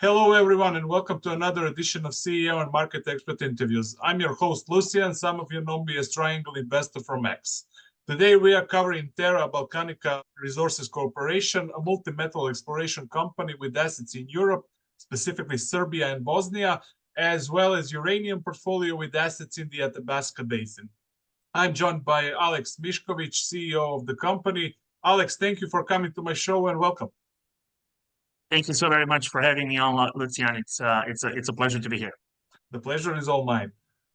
Hello, everyone, and welcome to another edition of CEO and Market Expert Interviews. I'm your host, Lucia, and some of you know me as Triangle Investor from X. Today, we are covering Terra Balcanica Resources Corporation, a multi-metal exploration company with assets in Europe, specifically Serbia and Bosnia, as well as uranium portfolio with assets in the Athabasca Basin. I'm joined by Alex Mišković, CEO of the company. Alex, thank you for coming to my show and welcome. Thank you so very much for having me on, Lucian. It's a pleasure to be here. The pleasure is all mine.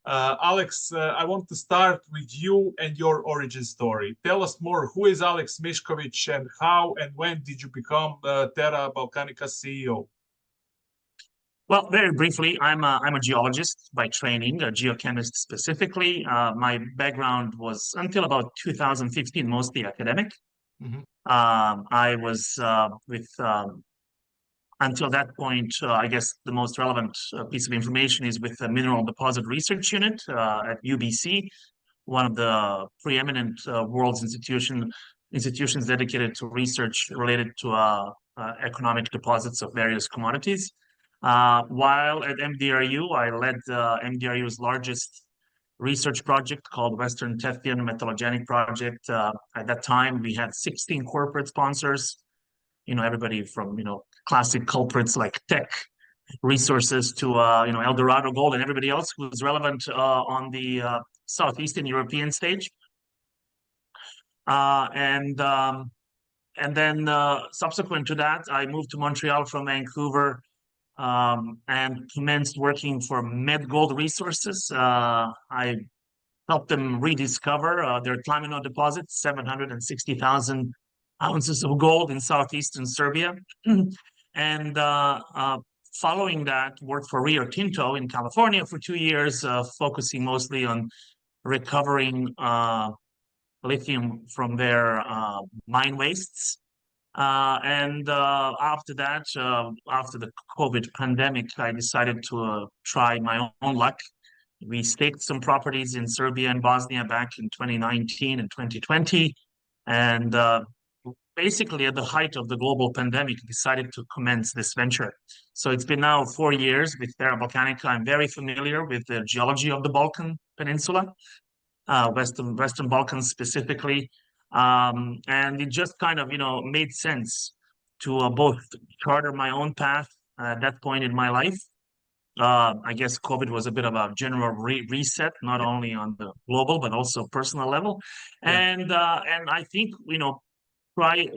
Alex, I want to start with you and your origin story. Tell us more. Who is Alex Mišković, and how and when did you become Terra Balcanica CEO? Well, very briefly, I'm a geologist by training, a geochemist specifically. My background was until about 2015 mostly academic. Mm-hmm. I was until that point, I guess the most relevant piece of information is with the Mineral Deposit Research Unit at UBC, one of the preeminent world's institutions dedicated to research related to economic deposits of various commodities. While at MDRU, I led MDRU's largest research project called Western Tethyan Metallogenic Project. At that time, we had 16 corporate sponsors. Everybody from classic culprits like Tech Resources to Eldorado Gold and everybody else who was relevant on the southeastern European stage. And then subsequent to that, I moved to Montreal from Vancouver and commenced working for Med Gold Resources. I helped them rediscover their Tlamino deposit, 760,000 ounces of gold in southeastern Serbia. And following that, worked for Rio Tinto in California for 2 years, focusing mostly on recovering lithium from their mine wastes. And after that, after the COVID pandemic, I decided to try my own luck. We staked some properties in Serbia and Bosnia back in 2019 and 2020. And basically at the height of the global pandemic, decided to commence this venture. So it's been now 4 years with Terra Balcanica. I'm very familiar with the geology of the Balkan Peninsula, Western Balkans specifically. And it just kind of, made sense to both charter my own path at that point in my life. I guess COVID was a bit of a general reset, not only on the global, but also personal level. Yeah. And I think,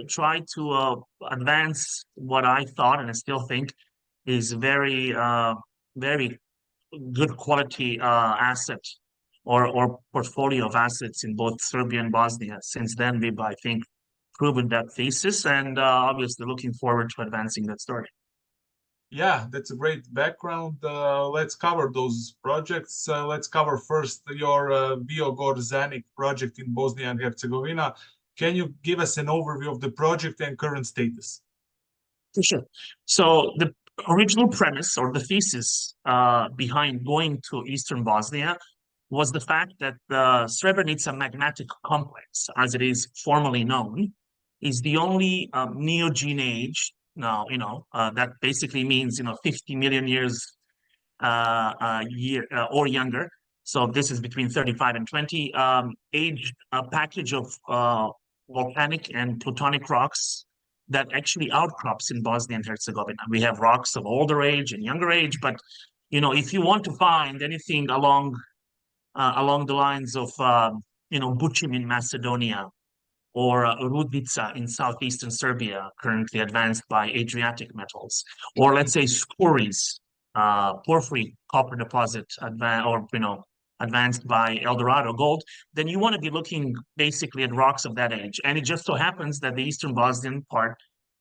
try to advance what I thought, and I still think, is very good quality asset or portfolio of assets in both Serbia and Bosnia. Since then, we've, I think, proven that thesis, and obviously looking forward to advancing that story. Yeah, that's a great background. Let's cover those projects. Let's cover first your Biogor-Zanik project in Bosnia and Herzegovina. Can you give us an overview of the project and current status? For sure. So the original premise or the thesis behind going to Eastern Bosnia was the fact that the Srebrenica magmatic complex, as it is formally known, is the only Neogene age. Now, that basically means, 50 million years or younger. So this is between 35 and 20, aged a package of volcanic and plutonic rocks that actually outcrops in Bosnia and Herzegovina. We have rocks of older age and younger age, but if you want to find anything along the lines of Bučim in Macedonia or Rudnica in southeastern Serbia, currently advanced by Adriatic Metals, or let's say Skouries, porphyry copper deposit, advanced by Eldorado Gold, then you want to be looking basically at rocks of that age. And it just so happens that the Eastern Bosnian part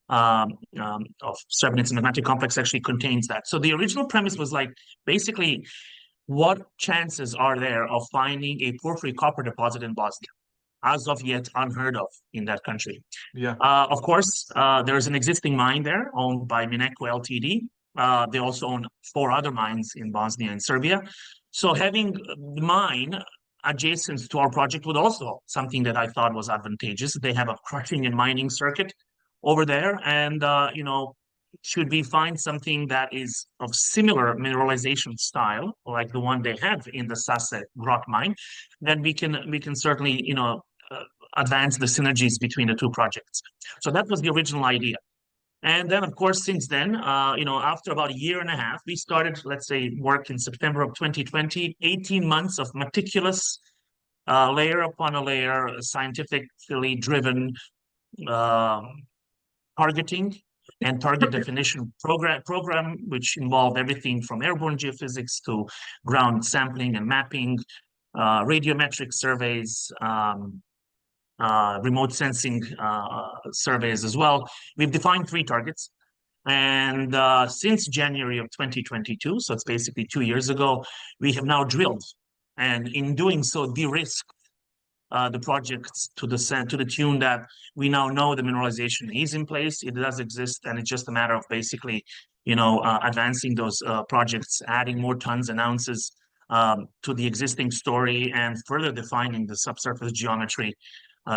of Srebrenica magmatic complex actually contains that. So the original premise was basically, what chances are there of finding a porphyry copper deposit in Bosnia? As of yet unheard of in that country. Yeah. Of course, there's an existing mine there owned by Mineco Ltd. They also own 4 other mines in Bosnia and Serbia. So having the mine adjacent to our project was also something that I thought was advantageous. They have a crushing and mining circuit over there, and should we find something that is of similar mineralization style, like the one they have in the Sase rock mine, then we can certainly, advance the synergies between the two projects. So that was the original idea. And then, of course, since then, after about a year and a half, we started, let's say, work in September of 2020, 18 months of meticulous layer upon a layer, scientifically driven targeting and target definition program, which involved everything from airborne geophysics to ground sampling and mapping, radiometric surveys, remote sensing surveys as well. We've defined 3 targets. And since January of 2022, so it's basically 2 years ago, we have now drilled. And in doing so, de-risked the projects to the tune that we now know the mineralization is in place, it does exist, and it's just a matter of basically, advancing those projects, adding more tons and ounces to the existing story, and further defining the subsurface geometry,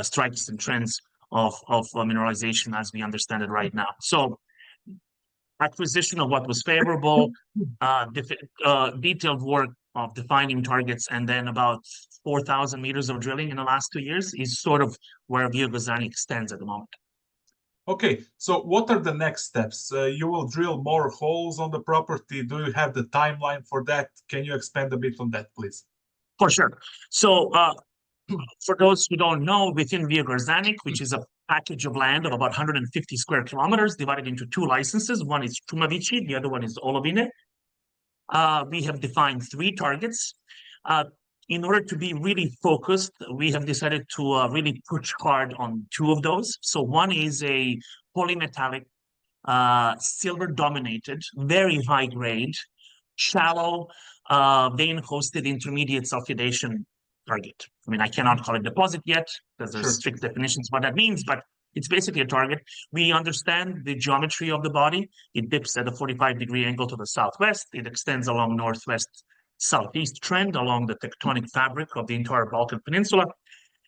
strikes and trends of mineralization as we understand it right now. So acquisition of what was favorable, detailed work of defining targets, and then about 4,000 meters of drilling in the last 2 years is sort of where Biogazani stands at the moment. Okay, so what are the next steps? You will drill more holes on the property. Do you have the timeline for that? Can you expand a bit on that, please? For sure. So for those who don't know, within Biogazani, which is a package of land of about 150 square kilometers divided into 2 licenses, one is Čumavići, the other one is Olovine. We have defined 3 targets. In order to be really focused, we have decided to really push hard on 2 of those. So one is a polymetallic, silver-dominated, very high-grade, shallow, vein-hosted intermediate sulfidation target. I mean, I cannot call it deposit yet because there's strict definitions what that means, but it's basically a target. We understand the geometry of the body. It dips at a 45-degree angle to the southwest. It extends along northwest-southeast trend along the tectonic fabric of the entire Balkan Peninsula.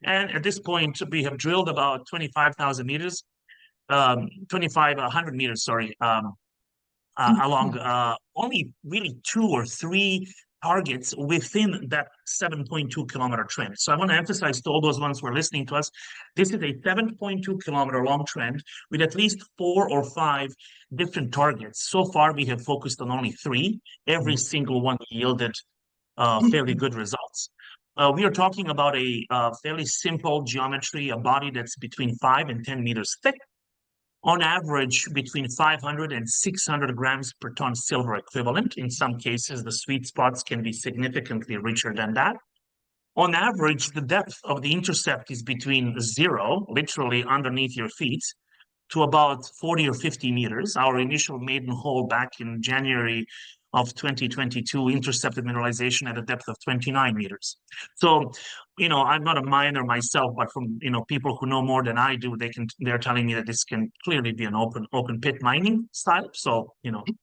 And at this point, we have drilled about 25,000 meters, 2,500 meters, sorry, along only really 2 or 3 targets within that 7.2 kilometer trend. So I want to emphasize to all those ones who are listening to us, this is a 7.2 kilometer long trend with at least 4 or 5 different targets. So far, we have focused on only 3. Every single one yielded fairly good results. We are talking about a fairly simple geometry, a body that's between 5 and 10 meters thick, on average between 500 and 600 grams per ton silver equivalent. In some cases, the sweet spots can be significantly richer than that. On average, the depth of the intercept is between 0, literally underneath your feet, to about 40 or 50 meters. Our initial maiden hole back in January of 2022 intercepted mineralization at a depth of 29 meters. So, I'm not a miner myself, but from, people who know more than I do, they're telling me that this can clearly be an open pit mining style. So,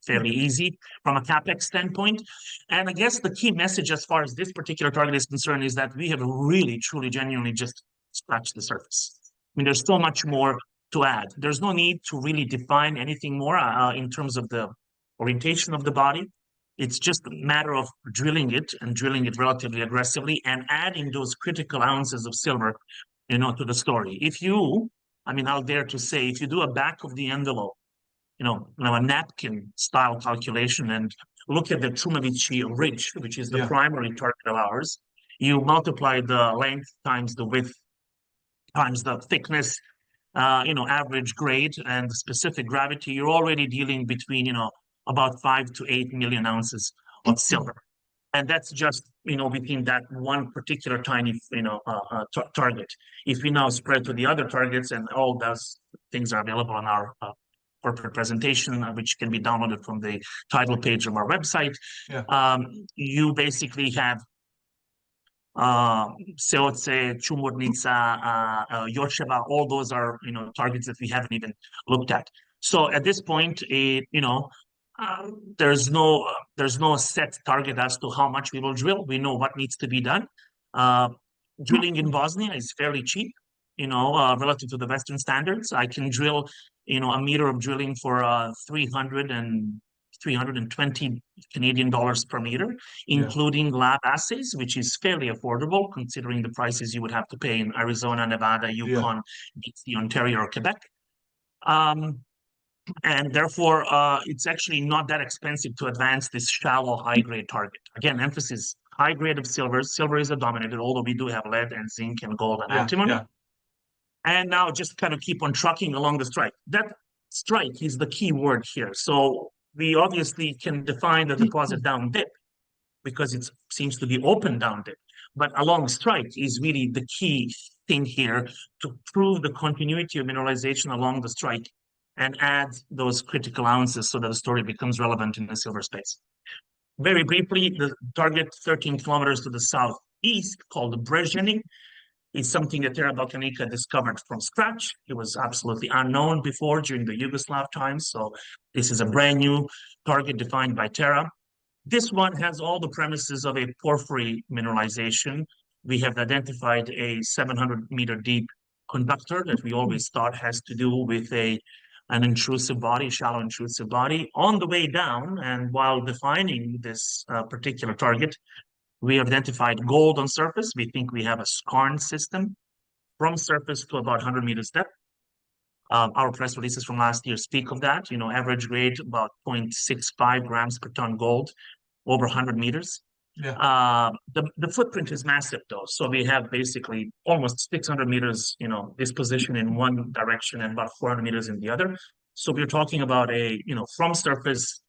fairly easy from a CapEx standpoint. And I guess the key message as far as this particular target is concerned is that we have really, truly, genuinely just scratched the surface. I mean, there's so much more to add. There's no need to really define anything more in terms of the orientation of the body. It's just a matter of drilling it and drilling it relatively aggressively and adding those critical ounces of silver, to the story. I'll dare to say, if you do a back of the envelope, a napkin style calculation and look at the Čumavići ridge, which is the primary target of ours, you multiply the length times the width times the thickness, average grade and the specific gravity, you're already dealing between, about 5 to 8 million ounces of silver. And that's just, within that one particular tiny, target. If we now spread to the other targets, and all those things are available on our corporate presentation, which can be downloaded from the title page of our website, you basically have Seoce, Čumurnica, Joševa, all those are, targets that we haven't even looked at. So at this point, there's no set target as to how much we will drill. We know what needs to be done. Drilling in Bosnia is fairly cheap. relative to the Western standards. I can drill, a meter of drilling for 320 Canadian dollars per meter, including lab assays, which is fairly affordable considering the prices you would have to pay in Arizona, Nevada, Yukon, BC, Ontario, or Quebec. And therefore, it's actually not that expensive to advance this shallow, high-grade target. Again, emphasis, high grade of silver. Silver is a dominated, although we do have lead and zinc and gold and antimony. And now just kind of keep on trucking along the strike. That strike is the key word here. So we obviously can define the deposit down dip because it seems to be open down dip. But along strike is really the key thing here to prove the continuity of mineralization along the strike and add those critical ounces so that the story becomes relevant in the silver space. Very briefly, the target 13 kilometers to the southeast, called the Brezheny, is something that Terra Balcanica discovered from scratch. It was absolutely unknown before during the Yugoslav times. So this is a brand new target defined by Terra. This one has all the premises of a porphyry mineralization. We have identified a 700-meter deep conductor that we always thought has to do with an intrusive body, shallow intrusive body. On the way down, and while defining this particular target, we have identified gold on surface. We think we have a skarn system from surface to about 100 meters depth. Our press releases from last year speak of that, average grade about 0.65 grams per ton gold over 100 meters. The footprint is massive though. So we have basically almost 600 meters, disposition in one direction and about 400 meters in the other. So we're talking about a, from surface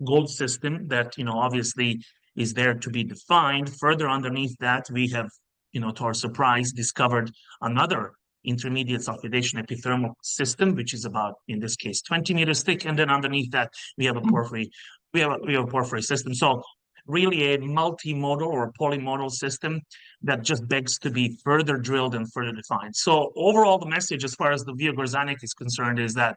gold system that, obviously is there to be defined. Further underneath that, we have, to our surprise, discovered another intermediate sulfidation epithermal system, which is about, in this case, 20 meters thick. And then underneath that, we have a porphyry, we have a porphyry system. So really a multimodal or polymodal system that just begs to be further drilled and further defined. So overall, the message as far as the Via Gorzanic is concerned is that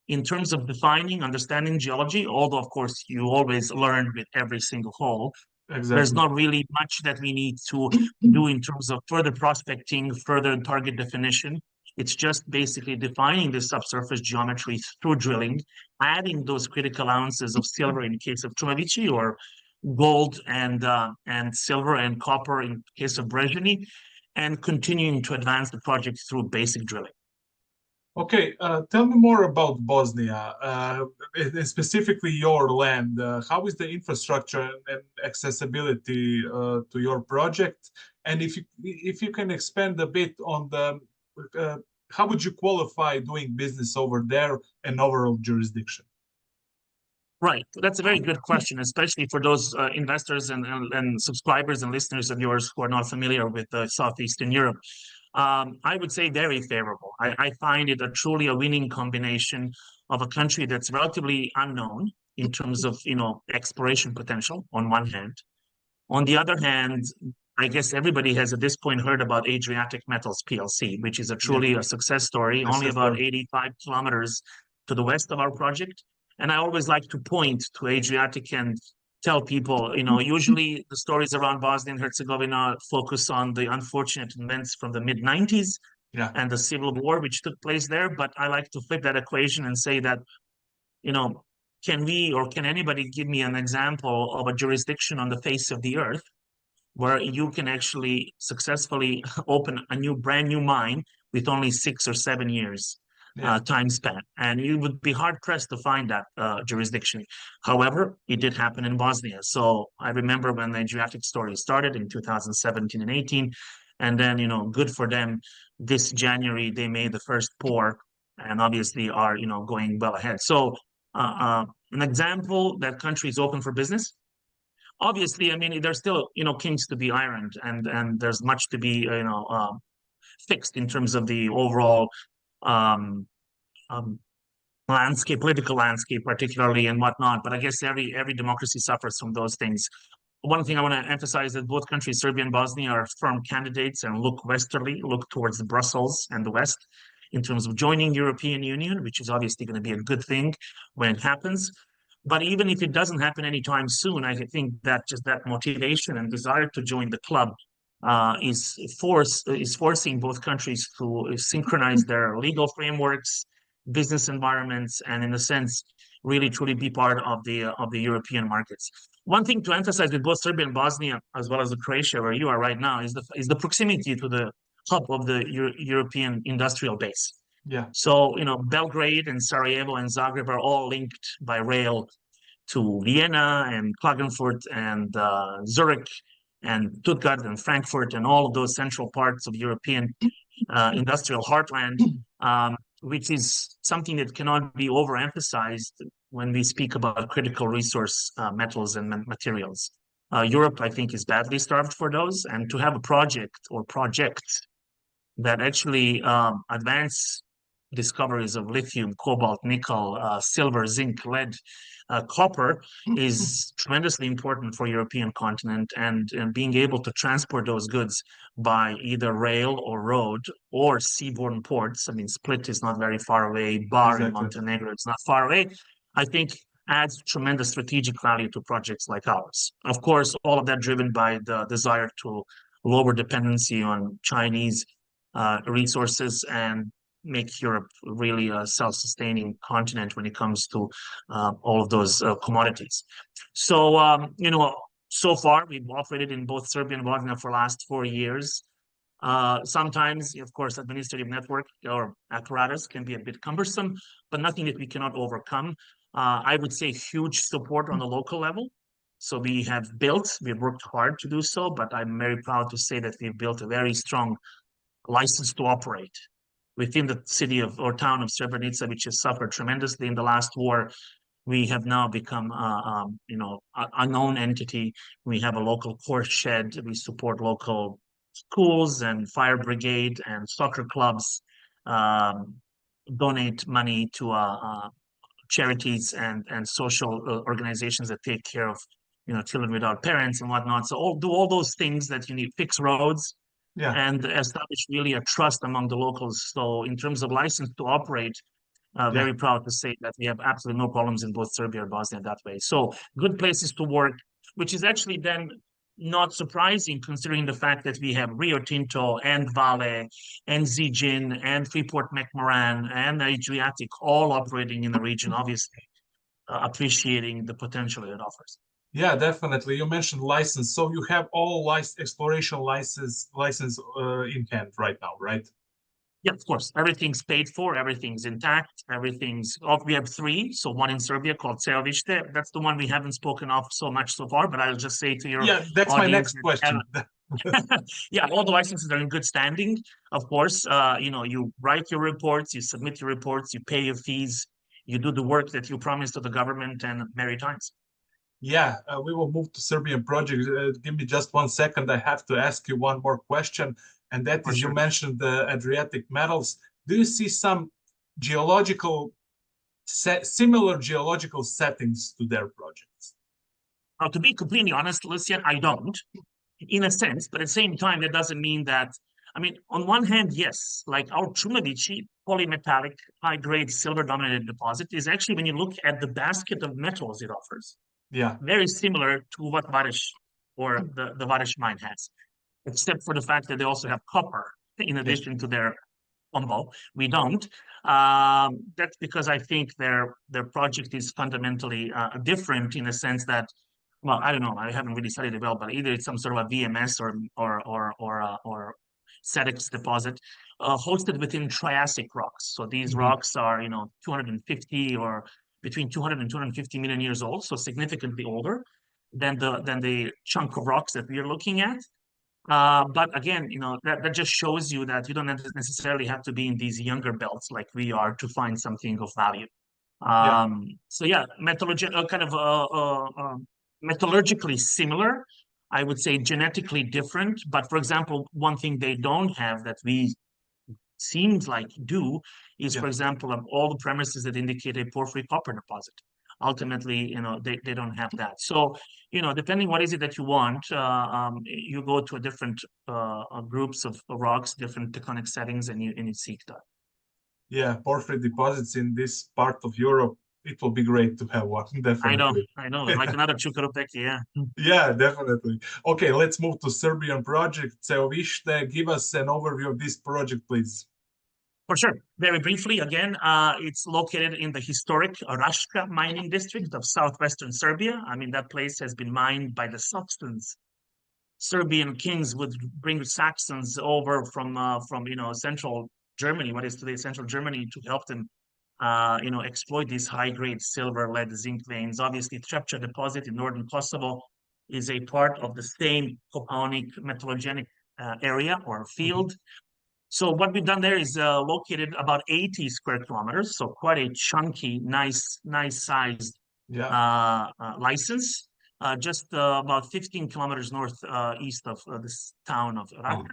in terms of defining, understanding geology, although of course you always learn with every single hole, there's not really much that we need to do in terms of further prospecting, further target definition. It's just basically defining the subsurface geometry through drilling, adding those critical ounces of silver in the case of Trumavici, or gold and silver and copper in the case of Brezheny, and continuing to advance the project through basic drilling. Okay, tell me more about Bosnia, specifically your land. How is the infrastructure and accessibility to your project? And if you can expand a bit on the how would you qualify doing business over there and overall jurisdiction? Right, that's a very good question, especially for those investors and subscribers and listeners of yours who are not familiar with southeastern Europe. I would say very favorable. I find it truly a winning combination of a country that's relatively unknown in terms of exploration potential on one hand. On the other hand, I guess everybody has at this point heard about Adriatic Metals PLC, which is truly a success story, only about 85 kilometers to the west of our project. And I always like to point to Adriatic and tell people, usually the stories around Bosnia and Herzegovina focus on the unfortunate events from the mid-90s and the civil war which took place there. But I like to flip that equation and say that, can we or can anybody give me an example of a jurisdiction on the face of the earth where you can actually successfully open a brand new mine with only 6 or 7 years time span? And you would be hard pressed to find that jurisdiction. However, it did happen in Bosnia. So I remember when the Adriatic story started in 2017 and 18, and then, good for them, this January, they made the first pour and obviously are, going well ahead. So an example that country is open for business. Obviously, I mean, there's still, kinks to be ironed, and there's much to be, fixed in terms of the overall landscape, political landscape, particularly, and whatnot. But I guess every democracy suffers from those things. One thing I want to emphasize is that both countries, Serbia and Bosnia, are firm candidates and look westerly, look towards Brussels and the West in terms of joining the European Union, which is obviously going to be a good thing when it happens. But even if it doesn't happen anytime soon, I think that just that motivation and desire to join the club is forcing both countries to synchronize their legal frameworks, business environments, and in a sense, really truly be part of the European markets. One thing to emphasize with both Serbia and Bosnia, as well as the Croatia, where you are right now, is the proximity to the hub of the European industrial base. Yeah. So, Belgrade and Sarajevo and Zagreb are all linked by rail to Vienna and Klagenfurt and Zurich and Stuttgart and Frankfurt and all of those central parts of European industrial heartland, which is something that cannot be overemphasized when we speak about critical resource metals and materials. Europe, I think, is badly starved for those, and to have a project or projects that actually advance discoveries of lithium, cobalt, nickel, silver, zinc, lead, copper is tremendously important for European continent, and being able to transport those goods by either rail or road or seaborne ports. I mean, Split is not very far away. Bar in Montenegro is not far away. I think adds tremendous strategic value to projects like ours. Of course, all of that driven by the desire to lower dependency on Chinese resources and make Europe really a self-sustaining continent when it comes to all of those commodities. So, so far we've operated in both Serbia and Bosnia for the last 4 years. Sometimes, of course, administrative network or apparatus can be a bit cumbersome, but nothing that we cannot overcome. I would say huge support on the local level. So we've worked hard to do so, but I'm very proud to say that we've built a very strong license to operate within the city or town of Srebrenica, which has suffered tremendously in the last war. We have now become, a known entity. We have a local course shed. We support local schools and fire brigade and soccer clubs, donate money to charities and social organizations that take care of, children without parents and whatnot. So do all those things that you need, fix roads, and establish really a trust among the locals. So in terms of license to operate, very proud to say that we have absolutely no problems in both Serbia and Bosnia that way. So good places to work, which is actually then not surprising considering the fact that we have Rio Tinto and Vale and Zijin and Freeport-McMoRan and Adriatic all operating in the region, obviously appreciating the potential it offers. Yeah, definitely. You mentioned license. So you have all exploration license in hand right now, right? Yeah, of course. Everything's paid for. Everything's intact. We have 3. So one in Serbia called Ceovište. That's the one we haven't spoken of so much so far, but I'll just say to your that's my next question. Yeah, all the licenses are in good standing. Of course, you write your reports, you submit your reports, you pay your fees, you do the work that you promised to the government, and merry times. Yeah, we will move to Serbian project. Give me just 1 second. I have to ask you one more question, and that is, you mentioned the Adriatic metals. Do you see some similar geological settings to their projects? Now, to be completely honest, Lucian, I don't, in a sense, but at the same time, that doesn't mean that. I mean, on one hand, yes, like our Čumavići polymetallic high-grade silver-dominated deposit is actually, when you look at the basket of metals it offers, very similar to what Vareš or the Vareš mine has, except for the fact that they also have copper in addition to their combo. We don't. That's because I think their project is fundamentally different in the sense that, well, I don't know, I haven't really studied it well, but either it's some sort of a VMS or SEDEX deposit hosted within Triassic rocks. So these rocks are, 250 or between 200 and 250 million years old, so significantly older than the chunk of rocks that we are looking at. But again, that just shows you that you don't necessarily have to be in these younger belts like we are to find something of value. So yeah, metallurgically similar, I would say genetically different. But for example, one thing they don't have that we seems like do is, for example, of all the premises that indicate a porphyry copper deposit. Ultimately, they don't have that. So, depending what is it that you want, you go to a different groups of rocks, different tectonic settings, and you seek that. Yeah, porphyry deposits in this part of Europe it will be great to have one, definitely. I know, like another Čukarupeki, yeah. Yeah, definitely. Okay, let's move to Serbian project. Ceovište, give us an overview of this project, please. For sure. Very briefly, again, it's located in the historic Raška mining district of southwestern Serbia. I mean, that place has been mined by the Saxons. Serbian kings would bring Saxons over from central Germany, what is today central Germany, to help them exploit these high-grade silver, lead, zinc veins. Obviously, Trepča deposit in northern Kosovo is a part of the same Kopaonik metallogenic area or field. So what we've done there is located about 80 square kilometers, so quite a chunky, nice sized license. Just about 15 kilometers northeast of this town of Raška.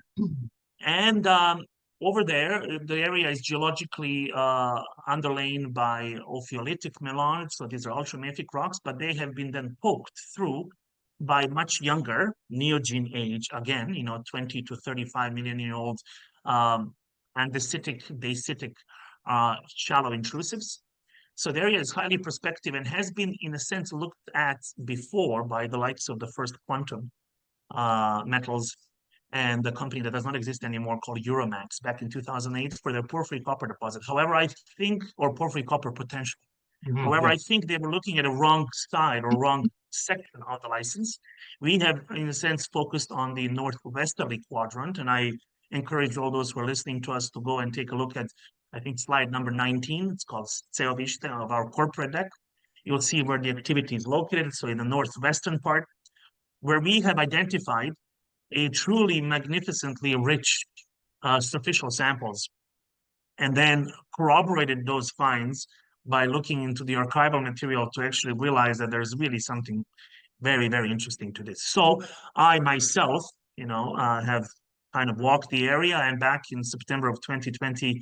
And over there, the area is geologically underlain by ophiolitic melange. So these are ultramafic rocks, but they have been then poked through by much younger Neogene age, again, 20 to 35 million year old andesitic, dacite, shallow intrusives. So the area is highly prospective and has been, in a sense, looked at before by the likes of the first quantum metals and the company that does not exist anymore called Euromax back in 2008 for their porphyry copper deposit. However, I think, or porphyry copper potential. However, I think they were looking at a wrong side or wrong section of the license. We have, in a sense, focused on the northwesterly quadrant, and I encourage all those who are listening to us to go and take a look at, I think, slide number 19. It's called Ceovište of our corporate deck. You'll see where the activity is located. So in the northwestern part, where we have identified a truly magnificently rich superficial samples, and then corroborated those finds by looking into the archival material to actually realize that there's really something very, very interesting to this. So I myself, have kind of walked the area, and back in September of 2020,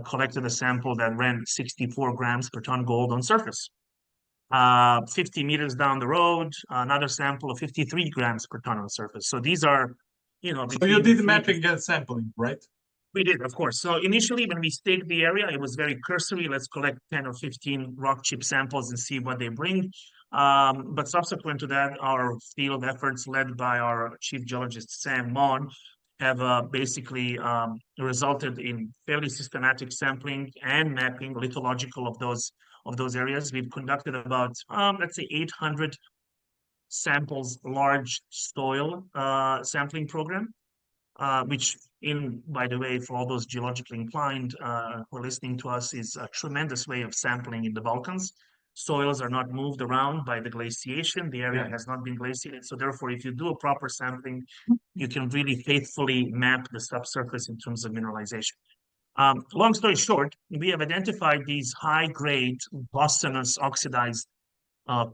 collected a sample that ran 64 grams per ton gold on surface. 50 meters down the road, another sample of 53 grams per ton on surface. So these are, So you did mapping and sampling, right? We did, of course. So initially, when we staked the area, it was very cursory. Let's collect 10 or 15 rock chip samples and see what they bring. But subsequent to that, our field efforts led by our chief geologist, Sam Mon, have basically resulted in fairly systematic sampling and mapping lithological of those areas. We've conducted about, let's say, 800 samples, large soil sampling program, which, by the way, for all those geologically inclined who are listening to us, is a tremendous way of sampling in the Balkans. Soils are not moved around by the glaciation. The area has not been glaciated. So therefore, if you do a proper sampling, you can really faithfully map the subsurface in terms of mineralization. Long story short, we have identified these high-grade bostonous oxidized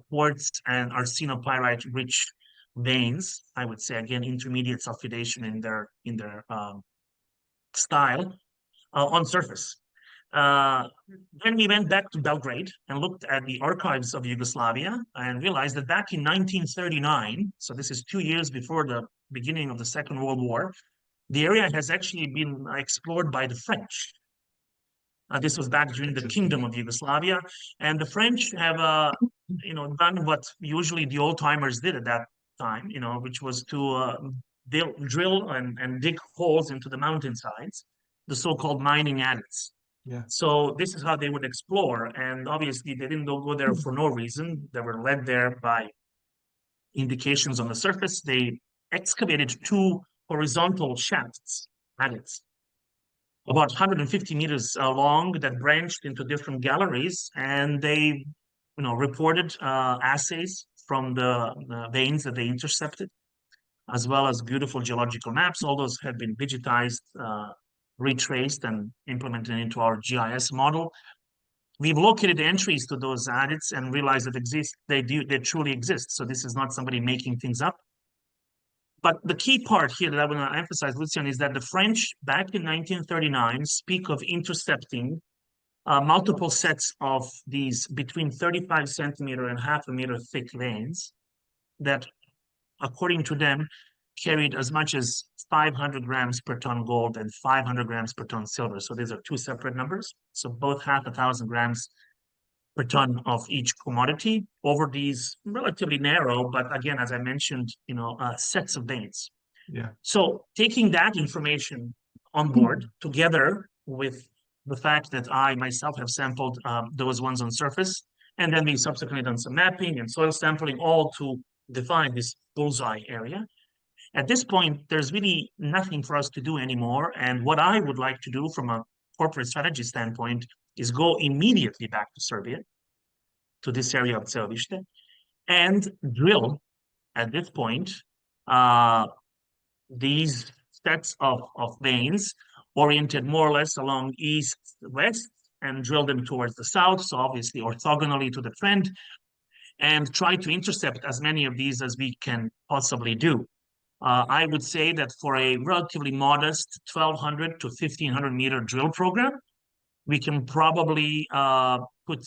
quartz and arsenopyrite-rich veins. I would say, again, intermediate sulfidation in their style on surface. Then we went back to Belgrade and looked at the archives of Yugoslavia and realized that back in 1939, so this is 2 years before the beginning of the Second World War, the area has actually been explored by the French. This was back during the Kingdom of Yugoslavia, and the French have, done what usually the old timers did at that time, which was to drill and dig holes into the mountainsides, the so-called mining adits. Yeah. So this is how they would explore, and obviously they didn't go there for no reason. They were led there by indications on the surface. They excavated 2 horizontal shafts, adits, about 150 meters long, that branched into different galleries, and they, reported assays from the veins that they intercepted, as well as beautiful geological maps. All those have been digitized, retraced, and implemented into our GIS model. We've located entries to those adits and realized that they truly exist. So this is not somebody making things up. But the key part here that I want to emphasize, Lucian, is that the French, back in 1939, speak of intercepting multiple sets of these between 35 centimeter and half a meter thick veins that, according to them, carried as much as 500 grams per ton gold and 500 grams per ton silver. So these are 2 separate numbers. So both 500 grams per ton of each commodity over these relatively narrow, but again, as I mentioned, sets of veins. Yeah. So taking that information on board together with the fact that I myself have sampled those ones on surface, and then we subsequently done some mapping and soil sampling, all to define this bullseye area. At this point, there's really nothing for us to do anymore. And what I would like to do from a corporate strategy standpoint is go immediately back to Serbia, to this area of Mišković, and drill at this point these sets of veins oriented more or less along east-west and drill them towards the south, so obviously orthogonally to the trend, and try to intercept as many of these as we can possibly do. I would say that for a relatively modest 1,200 to 1,500 meter drill program, we can probably put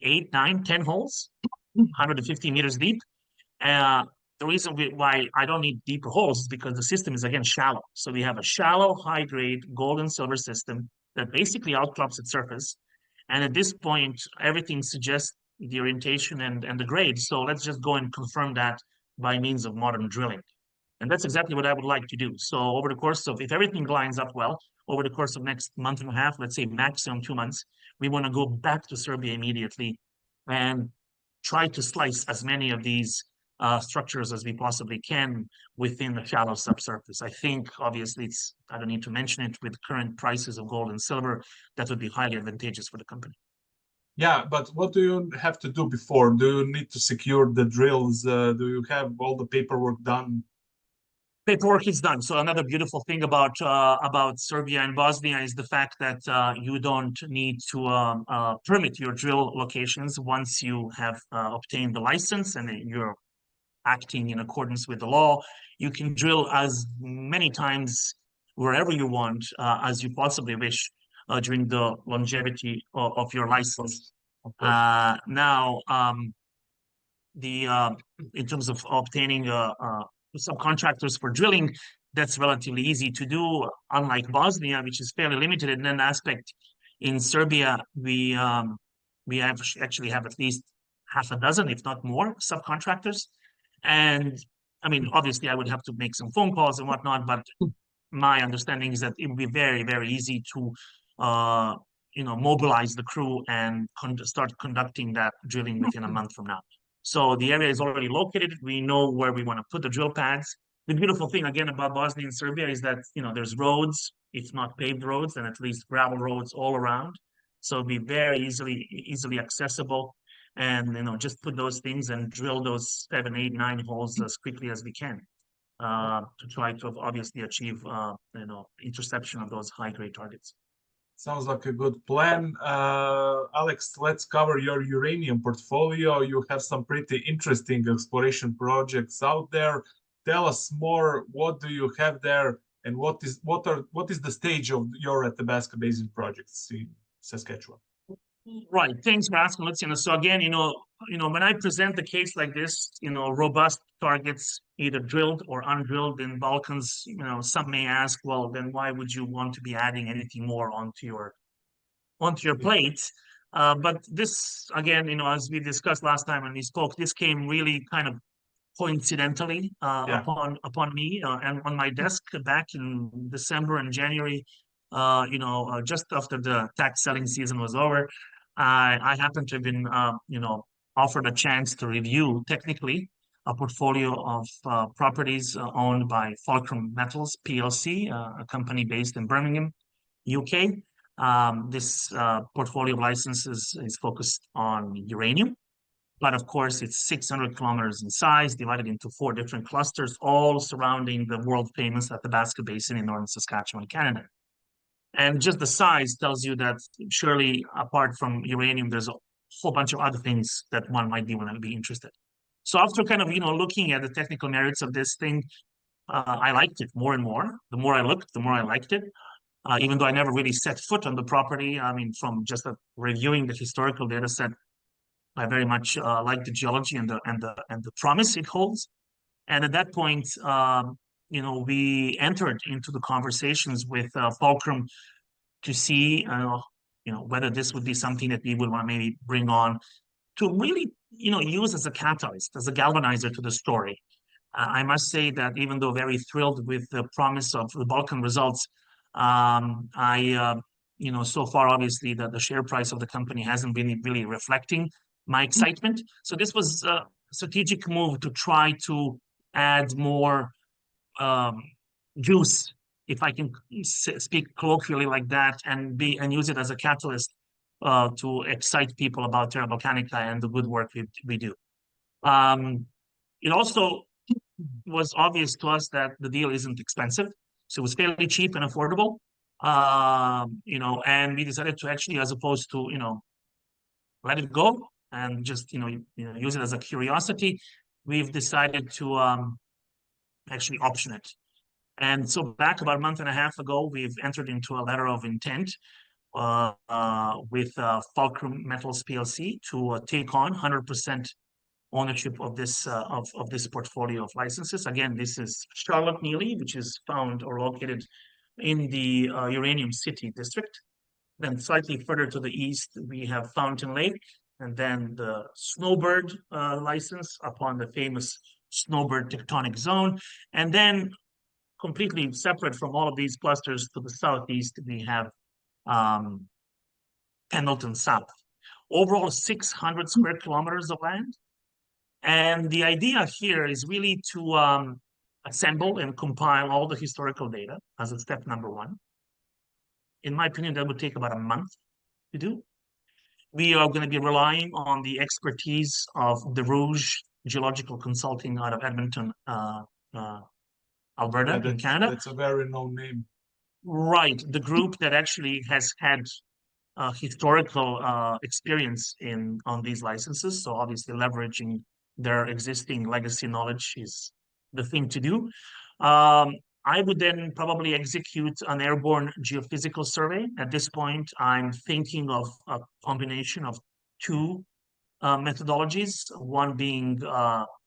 8, 9, 10 holes, 150 meters deep. The reason why I don't need deeper holes is because the system is, again, shallow. So we have a shallow, high-grade gold and silver system that basically outcrops its surface. And at this point, everything suggests the orientation and the grade. So let's just go and confirm that by means of modern drilling. And that's exactly what I would like to do. So over the course of, if everything lines up well, over the course of next month and a half, let's say maximum 2 months, we want to go back to Serbia immediately and try to slice as many of these structures as we possibly can within the shallow subsurface. I think, obviously, I don't need to mention it, with current prices of gold and silver, that would be highly advantageous for the company. Yeah, but what do you have to do before? Do you need to secure the drills? Do you have all the paperwork done? Paperwork is done. So another beautiful thing about Serbia and Bosnia is the fact that you don't need to permit your drill locations once you have obtained the license and you're acting in accordance with the law. You can drill as many times wherever you want as you possibly wish during the longevity of your license. Now, in terms of obtaining subcontractors for drilling, that's relatively easy to do, unlike Bosnia, which is fairly limited in that aspect. In Serbia, we actually have at least half a dozen, if not more, subcontractors. And I mean, obviously, I would have to make some phone calls and whatnot, but my understanding is that it would be very, very easy to mobilize the crew and start conducting that drilling within a month from now. So the area is already located. We know where we want to put the drill pads. The beautiful thing, again, about Bosnia and Serbia is that, there's roads, if not paved roads, then at least gravel roads all around. So it'll be very easily accessible. And, just put those things and drill those 7, 8, 9 holes as quickly as we can to try to obviously achieve, interception of those high-grade targets. Sounds like a good plan. Alex, let's cover your uranium portfolio. You have some pretty interesting exploration projects out there. Tell us more. What do you have there, and what is the stage of your Athabasca Basin projects in Saskatchewan? Right. Thanks for asking, Luciano. So again, when I present the case like this, robust targets, either drilled or undrilled in Balkans, some may ask, well, then why would you want to be adding anything more onto your plate? But this, again, as we discussed last time when we spoke, this came really kind of coincidentally upon me and on my desk back in December and January, just after the tax selling season was over. I happened to have been, offered a chance to review technically a portfolio of properties owned by Fulcrum Metals PLC, a company based in Birmingham, UK. This portfolio of licenses is focused on uranium, but of course it's 600 kilometers in size, divided into 4 different clusters, all surrounding the world famous Athabasca Basin in northern Saskatchewan, Canada. And just the size tells you that surely, apart from uranium, there's a whole bunch of other things that one might want to be interested. So after kind of, looking at the technical merits of this thing, I liked it more and more. The more I looked, the more I liked it. Even though I never really set foot on the property, I mean, from just reviewing the historical data set, I very much like the geology and the promise it holds. And at that point, we entered into the conversations with Fulcrum to see whether this would be something that we would want to maybe bring on to really, use as a catalyst, as a galvanizer to the story. I must say that even though very thrilled with the promise of the Balkan results, so far, obviously, the share price of the company hasn't been really reflecting my excitement. So this was a strategic move to try to add more juice, if I can speak colloquially like that, and use it as a catalyst to excite people about Terra Balcanica and the good work we do. It also was obvious to us that the deal isn't expensive, so it was fairly cheap and affordable. And we decided to actually, as opposed to let it go and just use it as a curiosity, we've decided to actually option it. And so back about a month and a half ago, we've entered into a letter of intent with Fulcrum Metals PLC to take on 100% ownership of this portfolio of licenses. Again, this is Charlotte Neely, which is found or located in the Uranium City district. Then slightly further to the east, we have Fountain Lake, and then the Snowbird license upon the famous Snowbird tectonic zone. And then completely separate from all of these clusters to the southeast, we have Pendleton South. Overall, 600 square kilometers of land. And the idea here is really to assemble and compile all the historical data as a step number one. In my opinion, that would take about a month to do. We are going to be relying on the expertise of the Rouge Geological Consulting out of Edmonton, Alberta, in Canada. That's a very known name. Right. The group that actually has had historical experience on these licenses. So obviously leveraging their existing legacy knowledge is the thing to do. I would then probably execute an airborne geophysical survey. At this point, I'm thinking of a combination of two methodologies, one being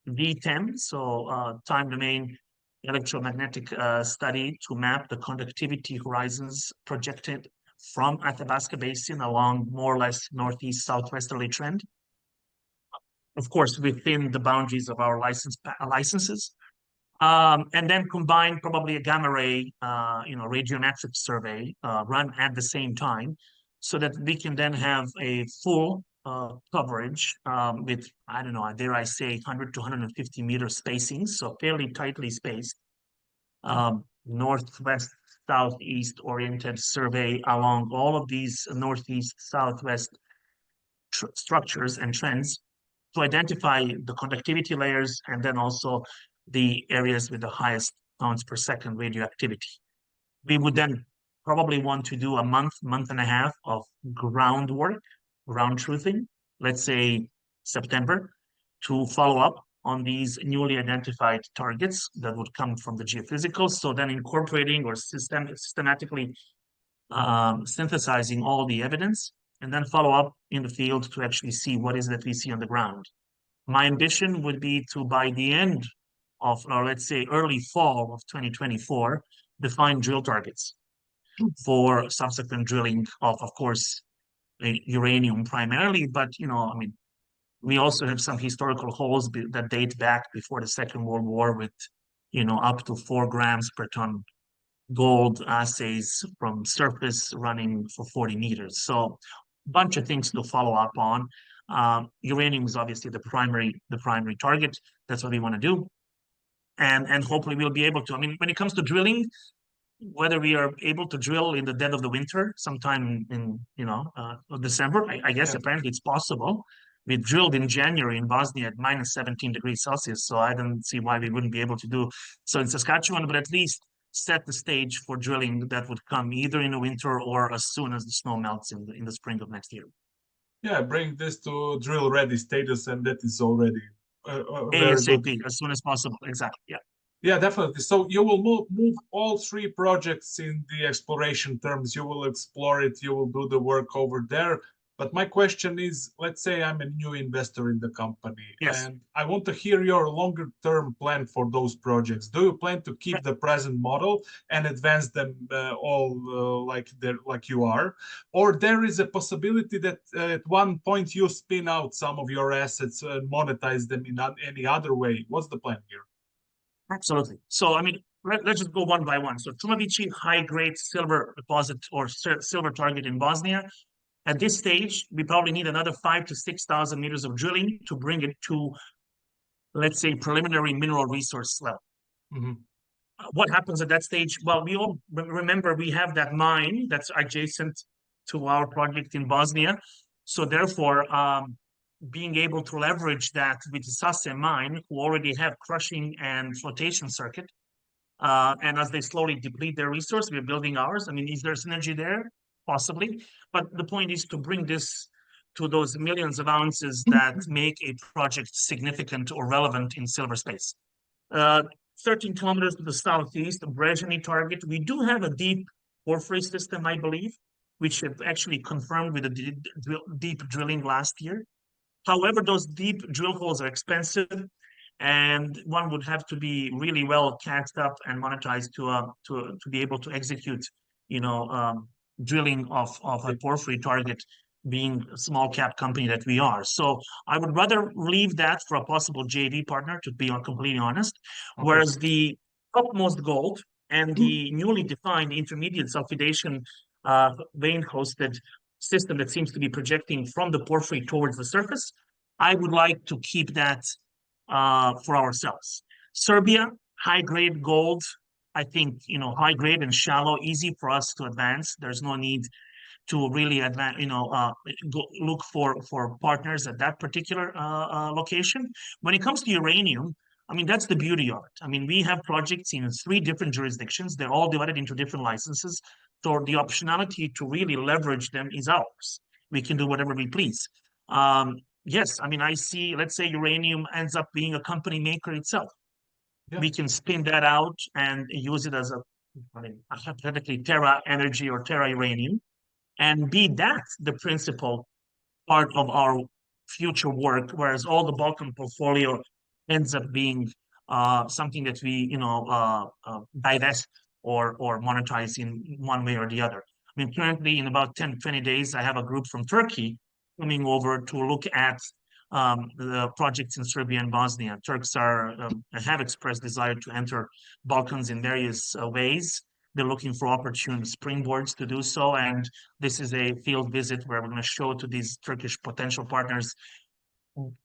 VTEM, so time domain electromagnetic study to map the conductivity horizons projected from Athabasca Basin along more or less northeast southwesterly trend. Of course, within the boundaries of our licenses. And then combine probably a gamma ray, radiometric survey run at the same time, so that we can then have a full coverage with, I don't know, dare I say, 100 to 150 meter spacing, so fairly tightly spaced, northwest, southeast oriented survey along all of these northeast, southwest structures and trends to identify the conductivity layers and then also the areas with the highest pounds per second radioactivity. We would then probably want to do a month and a half of groundwork, ground truthing, let's say September, to follow up on these newly identified targets that would come from the geophysical. So then incorporating or systematically synthesizing all the evidence and then follow up in the field to actually see what is that we see on the ground. My ambition would be to, by the end of, or let's say early fall of 2024, define drill targets for subsequent drilling of course, uranium primarily, but we also have some historical holes that date back before the Second World War with, up to 4 grams per ton gold assays from surface running for 40 meters. So a bunch of things to follow up on. Uranium is obviously the primary target. That's what we want to do. And hopefully we'll be able to, when it comes to drilling, whether we are able to drill in the dead of the winter, sometime in, December, I guess apparently it's possible. We drilled in January in Bosnia at minus 17 degrees Celsius, so I don't see why we wouldn't be able to do so in Saskatchewan, but at least set the stage for drilling that would come either in the winter or as soon as the snow melts in the spring of next year. Yeah, bring this to drill ready status, and that is already ASAP, as soon as possible. Exactly. Yeah. Yeah, definitely. So you will move all 3 projects in the exploration terms. You will explore it. You will do the work over there. But my question is, let's say I'm a new investor in the company Yes. and I want to hear your longer term plan for those projects. Do you plan to keep the present model and advance them all like you are? Or there is a possibility that at one point you spin out some of your assets and monetize them in any other way? What's the plan here? Absolutely. So, I mean, let's just go one by one. So, Tumavici, high-grade silver deposit or silver target in Bosnia. At this stage, we probably need another 5,000 to 6,000 meters of drilling to bring it to, let's say, preliminary mineral resource level. Mm-hmm. What happens at that stage? Well, we all remember we have that mine that's adjacent to our project in Bosnia. So therefore, being able to leverage that with the Sase mine, who already have crushing and flotation circuit, and as they slowly deplete their resource, we're building ours. I mean, is there synergy there? Possibly. But the point is to bring this to those millions of ounces that make a project significant or relevant in silver space. 13 kilometers to the southeast, the Brezhny target. We do have a deep porphyry system, I believe, which have actually confirmed with the deep drilling last year. However, those deep drill holes are expensive, and one would have to be really well cast up and monetized to be able to execute, drilling of a porphyry target, being a small cap company that we are. So I would rather leave that for a possible JV partner, to be completely honest. Okay. Whereas the topmost gold and the newly defined intermediate sulfidation vein hosted system that seems to be projecting from the porphyry towards the surface, I would like to keep that for ourselves. Serbia, high grade gold. I think, high grade and shallow, easy for us to advance. There's no need to really advance, look for partners at that particular location. When it comes to uranium, I mean, that's the beauty of it. I mean, we have projects in 3 different jurisdictions. They're all divided into different licenses. So the optionality to really leverage them is ours. We can do whatever we please. Yes, I mean, I see, let's say uranium ends up being a company maker itself. Yeah. We can spin that out and use it as hypothetically Terra Energy or Terra Uranium, and be that the principal part of our future work, whereas all the Balkan portfolio ends up being something that we, divest or monetize in one way or the other. I mean, currently in about 10, 20 days, I have a group from Turkey coming over to look at the projects in Serbia and Bosnia. Turks have expressed desire to enter Balkans in various ways. They're looking for opportune springboards to do so. And this is a field visit where we're going to show to these Turkish potential partners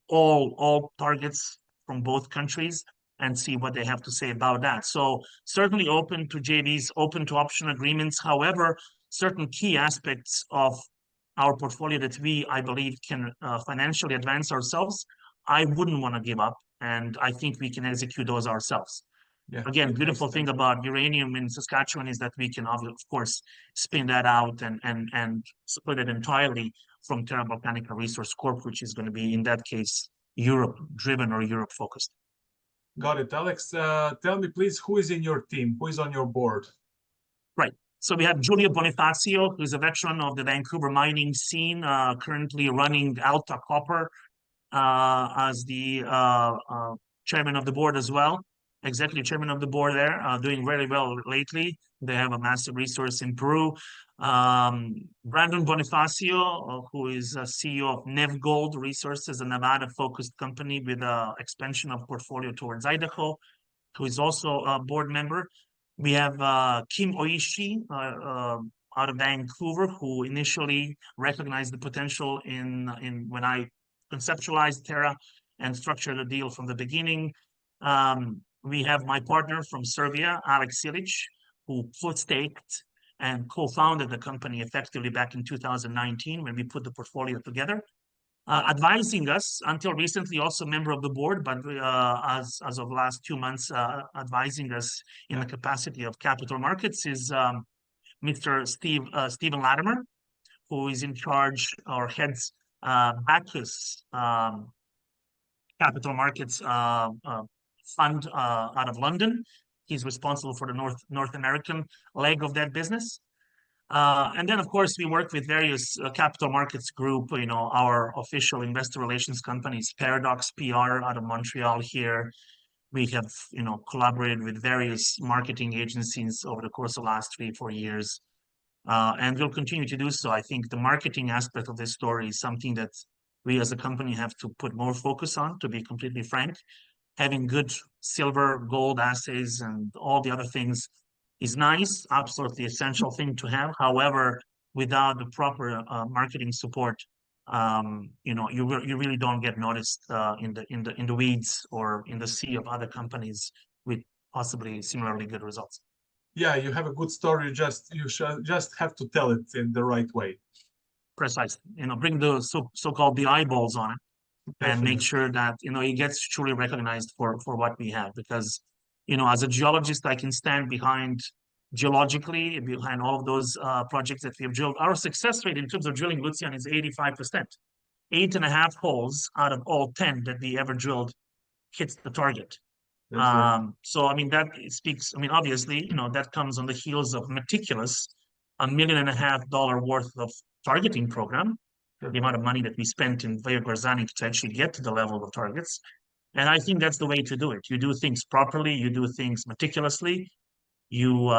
all targets from both countries and see what they have to say about that. So certainly open to JVs, open to option agreements. However, certain key aspects of our portfolio that I believe, can financially advance ourselves, I wouldn't want to give up. And I think we can execute those ourselves. Yeah, again, beautiful thing about uranium in Saskatchewan is that we can, of course, spin that out and split it entirely from Terra Balcanica Resource Corp, which is going to be, in that case, Europe-driven or Europe-focused. Got it. Alex, tell me, please, who is in your team? Who is on your board? Right. So we have Giulio Bonifacio, who's a veteran of the Vancouver mining scene, currently running Alta Copper as the chairman of the board as well. Executive chairman of the board there, doing very well lately. They have a massive resource in Peru. Brandon Bonifacio, who is CEO of Nev Gold Resources, a Nevada-focused company with expansion of portfolio towards Idaho, who is also a board member. We have Kim Oishi out of Vancouver, who initially recognized the potential in when I conceptualized Terra and structured the deal from the beginning. We have my partner from Serbia, Aleksandar, who staked and co-founded the company effectively back in 2019 when we put the portfolio together. Advising us until recently, also member of the board, but as of last 2 months, advising us in the capacity of capital markets is Mr. Stephen Latimer, who is in charge or heads Bacchus Capital Markets fund out of London. He's responsible for the North American leg of that business. And then, of course, we work with various capital markets group, our official investor relations companies, Paradox PR out of Montreal here. We have, collaborated with various marketing agencies over the course of the last 3-4 years. And we'll continue to do so. I think the marketing aspect of this story is something that we as a company have to put more focus on, to be completely frank. Having good silver, gold assays and all the other things is nice, absolutely essential thing to have. However, without the proper marketing support, you really don't get noticed in the weeds or in the sea of other companies with possibly similarly good results. Yeah, you have a good story. You should just have to tell it in the right way. Precisely. Bring the so-called the eyeballs on it. And Definitely. make sure that it gets truly recognized for what we have. Because as a geologist, I can stand geologically behind all of those projects that we have drilled. Our success rate in terms of drilling Lucian is 85%. 8.5 holes out of all 10 that we ever drilled hits the target. So I mean that speaks. I mean, obviously, that comes on the heels of meticulous $1.5 million worth of targeting program. The amount of money that we spent in Organic to actually get to the level of targets. And I think that's the way to do it. You do things properly, you do things meticulously, you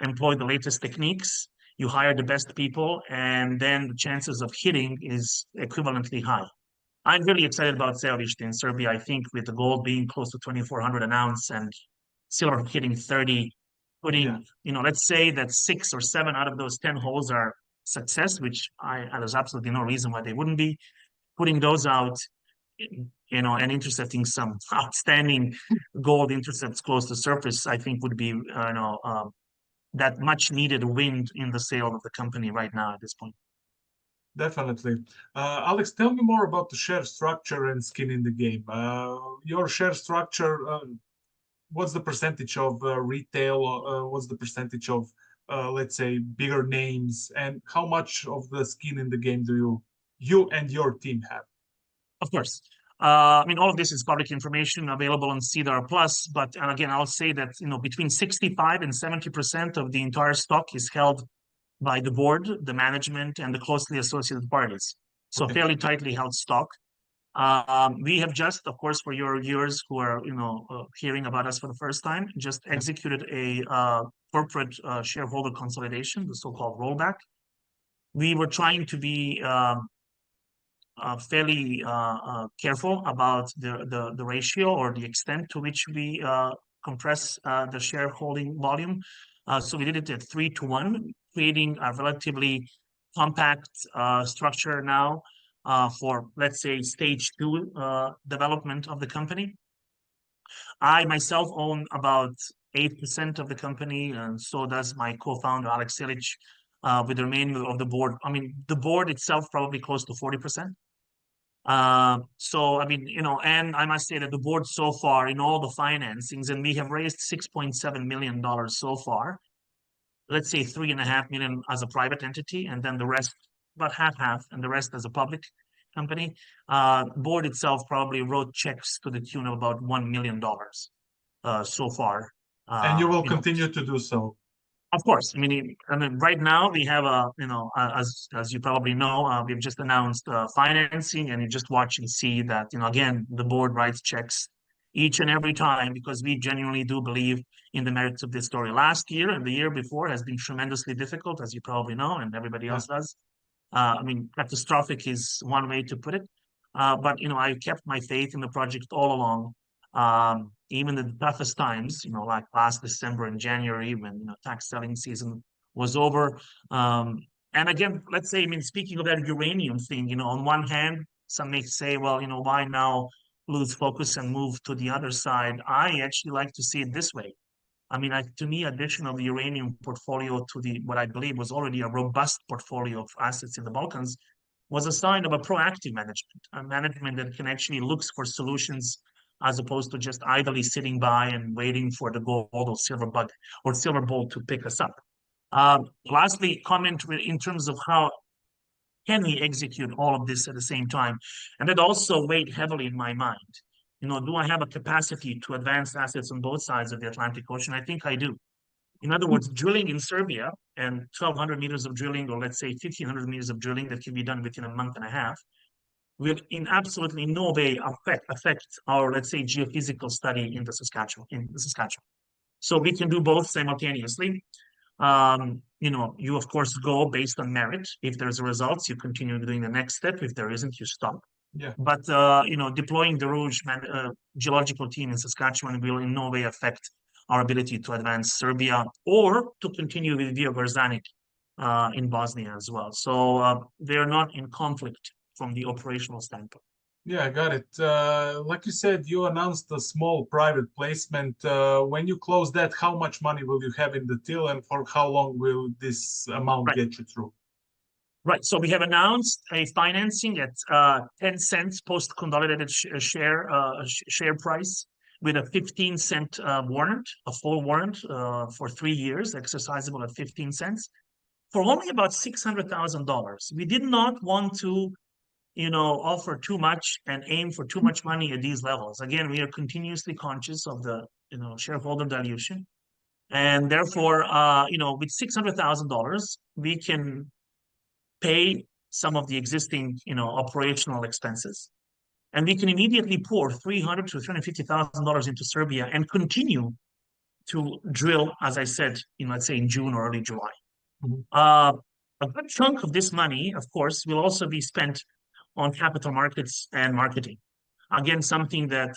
employ the latest techniques, you hire the best people, and then the chances of hitting is equivalently high. I'm really excited about Selvište in Serbia. I think with the gold being close to 2,400 an ounce and silver hitting 30, let's say that 6 or 7 out of those 10 holes are success, which there's absolutely no reason why they wouldn't be. Putting those out, and intercepting some outstanding gold intercepts close to surface, I think would be, that much needed wind in the sail of the company right now at this point. Definitely. Alex, tell me more about the share structure and skin in the game. Your share structure, what's the percentage of retail? What's the percentage of, let's say, bigger names? And how much of the skin in the game do you and your team have? Of course. I mean, all of this is public information available on CDR Plus. But again, I'll say that between 65 and 70% of the entire stock is held by the board, the management, and the closely associated parties. So fairly tightly held stock. We have just, of course, for your viewers who are hearing about us for the first time, just executed a corporate shareholder consolidation, the so-called rollback. We were trying to be fairly careful about the ratio or the extent to which we compress the shareholding volume. So we did it at 3-to-1, creating a relatively compact structure now for, let's say, stage 2 development of the company. I myself own about 8% of the company, and so does my co-founder, Aleksandar, with the remainder of the board. I mean, the board itself probably close to 40%. So, I mean, and I must say that the board so far in all the financings, and we have raised $6.7 million so far, let's say 3.5 million as a private entity, and then the rest, about half, and the rest as a public company. Board itself probably wrote checks to the tune of about $1 million so far. And you will continue to do so. Of course. I mean, right now we have as you probably know, we've just announced financing, and you just watch and see that, again, the board writes checks each and every time because we genuinely do believe in the merits of this story. Last year and the year before has been tremendously difficult, as you probably know, and everybody else does. I mean, catastrophic is one way to put it. But, I kept my faith in the project all along. Even the toughest times, like last December and January when tax selling season was over. And again, let's say, I mean, speaking of that uranium thing, on one hand, some may say, well, why now lose focus and move to the other side? I actually like to see it this way. I mean, to me, addition of the uranium portfolio to what I believe was already a robust portfolio of assets in the Balkans was a sign of a proactive management, a management that can actually looks for solutions as opposed to just idly sitting by and waiting for the gold or silver bug or silver bolt to pick us up. Lastly, comment in terms of how can we execute all of this at the same time? And that also weighed heavily in my mind. Do I have a capacity to advance assets on both sides of the Atlantic Ocean? I think I do. In other words, drilling in Serbia and 1,200 meters of drilling, or let's say 1,500 meters of drilling that can be done within a month and a half, will in absolutely no way affect our, let's say, geophysical study in the Saskatchewan. So we can do both simultaneously. You of course go based on merit. If there's results, you continue doing the next step. If there isn't, you stop. Yeah. But deploying the Rouge geological team in Saskatchewan will in no way affect our ability to advance Serbia or to continue with Via Verzanic in Bosnia as well. So they're not in conflict from the operational standpoint. Yeah, I got it. Like you said, you announced a small private placement. When you close that, how much money will you have in the till, and for how long will this amount get you through? Right. So we have announced a financing at 10 cents post-consolidated share price with a 15-cent warrant, a full warrant for 3 years, exercisable at 15 cents, for only about $600,000. We did not want to offer too much and aim for too much money at these levels. Again, we are continuously conscious of the, shareholder dilution. And therefore, with $600,000, we can pay some of the existing, operational expenses. And we can immediately pour $300,000 to $350,000 into Serbia and continue to drill, as I said, let's say in June or early July. Mm-hmm. A good chunk of this money, of course, will also be spent on capital markets and marketing. Again, something that,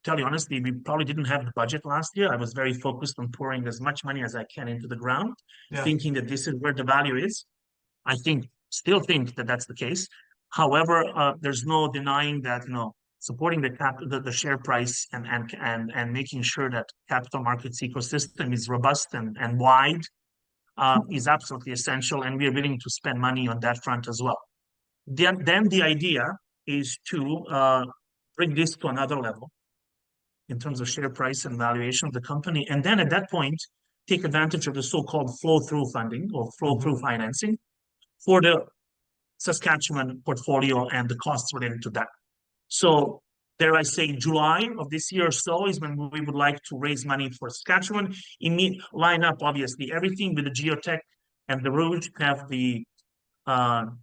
tell you honestly, we probably didn't have the budget last year. I was very focused on pouring as much money as I can into the ground, thinking that this is where the value is. I still think that that's the case. However, there's no denying that, supporting the share price and making sure that capital markets ecosystem is robust and wide is absolutely essential. And we are willing to spend money on that front as well. Then the idea is to bring this to another level in terms of share price and valuation of the company. And then at that point, take advantage of the so-called flow-through funding or flow-through financing for the Saskatchewan portfolio and the costs related to that. So dare I say July of this year or so is when we would like to raise money for Saskatchewan. Line up, obviously, everything with the geotech and the Rouge have the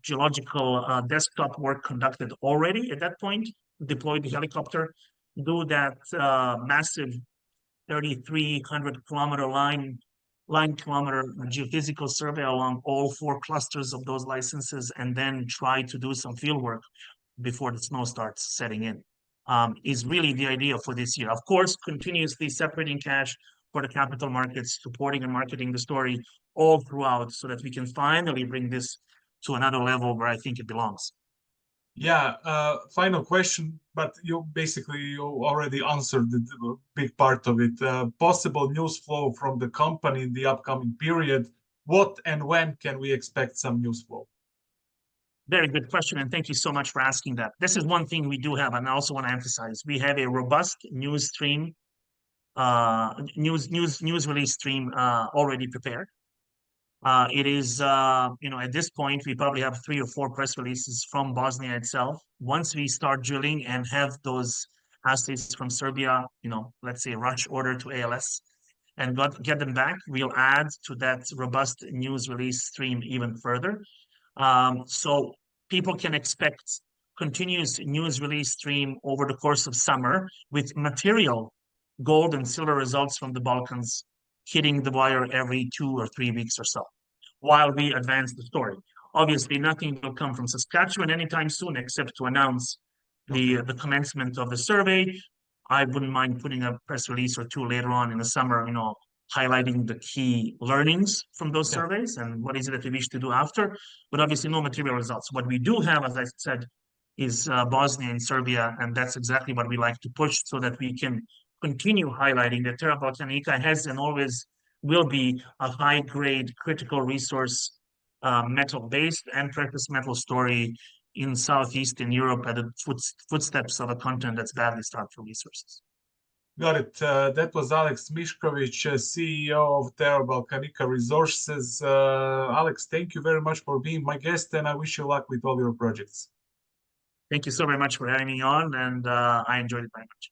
geological desktop work conducted already at that point, deploy the helicopter, do that massive 3,300 kilometer line kilometer geophysical survey along all 4 clusters of those licenses, and then try to do some field work before the snow starts setting in, is really the idea for this year. Of course, continuously separating cash for the capital markets, supporting and marketing the story all throughout so that we can finally bring this to another level where I think it belongs. Yeah, final question, but you already answered the big part of it. Possible news flow from the company in the upcoming period. What and when can we expect some news flow? Very good question, and thank you so much for asking that. This is one thing we do have, and I also want to emphasize: we have a robust news stream, news release stream already prepared. It is, at this point, we probably have 3 or 4 press releases from Bosnia itself. Once we start drilling and have those assays from Serbia, let's say rush order to ALS and get them back, we'll add to that robust news release stream even further. So people can expect continuous news release stream over the course of summer with material gold and silver results from the Balkans hitting the wire every 2 or 3 weeks or so while we advance the story. Obviously, nothing will come from Saskatchewan anytime soon except to announce the commencement of the survey. I wouldn't mind putting a press release or 2 later on in the summer, highlighting the key learnings from those surveys and what is it that we wish to do after, but obviously no material results. What we do have, as I said, is Bosnia and Serbia, and that's exactly what we like to push so that we can continue highlighting that Terra Balcanica has and always will be a high-grade critical resource metal-based and precious metal story in southeastern Europe at the footsteps of a continent that's badly starved for resources. Got it. That was Alex Mišković, CEO of Terra Balcanica Resources. Alex, thank you very much for being my guest, and I wish you luck with all your projects. Thank you so very much for having me on, and I enjoyed it very much.